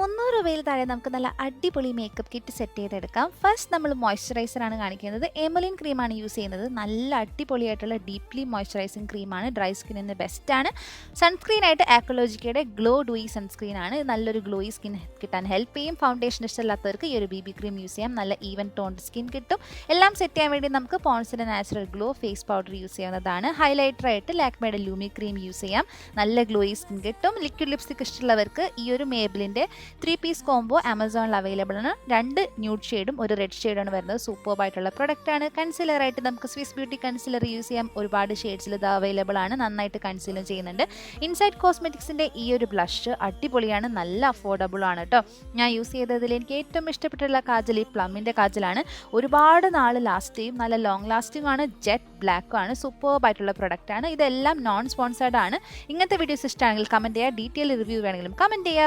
300 രൂപയിൽ താഴെ നമുക്ക് നല്ല അടിപൊളി മേക്കപ്പ് കിറ്റ് സെറ്റ് ചെയ്തെടുക്കാം. ഫസ്റ്റ് നമ്മൾ മോയ്സ്ചറൈസറാണ് കാണിക്കുന്നത്. എമലിൻ ക്രീമാണ് യൂസ് ചെയ്യുന്നത്. നല്ല അടിപൊളിയായിട്ടുള്ള ഡീപ്ലി മോയ്സ്ചറൈസിങ് ക്രീമാണ്. ഡ്രൈ സ്കിന്നിന് ബെസ്റ്റാണ്. സൺസ്ക്രീനായിട്ട് ആക്വലോജിക്കയുടെ ഗ്ലോ ഡൂയി സൺസ്ക്രീനാണ്. നല്ലൊരു ഗ്ലോയി സ്കിൻ കിട്ടാൻ ഹെൽപ്പ് ചെയ്യും. ഫൗണ്ടേഷൻ ഇഷ്ടമില്ലാത്തവർക്ക് ഈ ഒരു BB ക്രീം യൂസ് ചെയ്യാം. നല്ല ഈവൻ ടോൺഡ് സ്കിൻ കിട്ടും. എല്ലാം സെറ്റ് ചെയ്യാൻ വേണ്ടി നമുക്ക് പോൺസിൻ്റെ natural glow face powder use ചെയ്യാവുന്നതാണ്. ഹൈലൈറ്ററായിട്ട് ലാക്മേയുടെ ലൂമി ക്രീം യൂസ് ചെയ്യാം. നല്ല ഗ്ലോയി സ്കിൻ കിട്ടും. ലിക്വിഡ് ലിപ്സ്റ്റിക് ഇഷ്ടമുള്ളവർക്ക് ഈ ഒരു മേബിലിൻ്റെ 3 പീസ് കോംബോ ആമസോണിൽ അവൈലബിൾ ആണ്. 2 ന്യൂഡ് ഷെയ്ഡും ഒരു റെഡ് ഷെയ്ഡാണ് വരുന്നത്. സൂപ്പർബായിട്ടുള്ള പ്രൊഡക്റ്റാണ്. കൺസീലറായിട്ട് നമുക്ക് സ്വിസ് ബ്യൂട്ടി കൺസീലർ യൂസ് ചെയ്യാം. ഒരുപാട് ഷെയ്ഡ്സിൽ ഇത് അവൈലബിൾ ആണ്. നന്നായിട്ട് കൺസീലും ചെയ്യുന്നുണ്ട്. ഇൻസൈഡ് കോസ്മെറ്റിക്സിൻ്റെ ഈ ഒരു ബ്ലഷ് അടിപൊളിയാണ്. നല്ല അഫോർഡബിൾ ആണ് കേട്ടോ. ഞാൻ യൂസ് ചെയ്തതിൽ എനിക്ക് ഏറ്റവും ഇഷ്ടപ്പെട്ടുള്ള കാജൽ ഈ പ്ലമ്മിൻ്റെ കാജലാണ്. ഒരുപാട് നാൾ ലാസ്റ്റ് ചെയ്യും. നല്ല ലോങ് ലാസ്റ്റിംഗ് ആണ്. ജെറ്റ് ബ്ലാക്കും ആണ്. സൂപ്പർബായിട്ടുള്ള പ്രൊഡക്റ്റാണ്. ഇതെല്ലാം നോൺ സ്പോൺസേർഡ് ആണ്. ഇങ്ങനത്തെ വീഡിയോസ് ഇഷ്ടമാണെങ്കിൽ കമൻറ്റ് ചെയ്യുക. ഡീറ്റെയിൽ റിവ്യൂ വേണമെങ്കിലും കമൻറ്റ് ചെയ്യുക.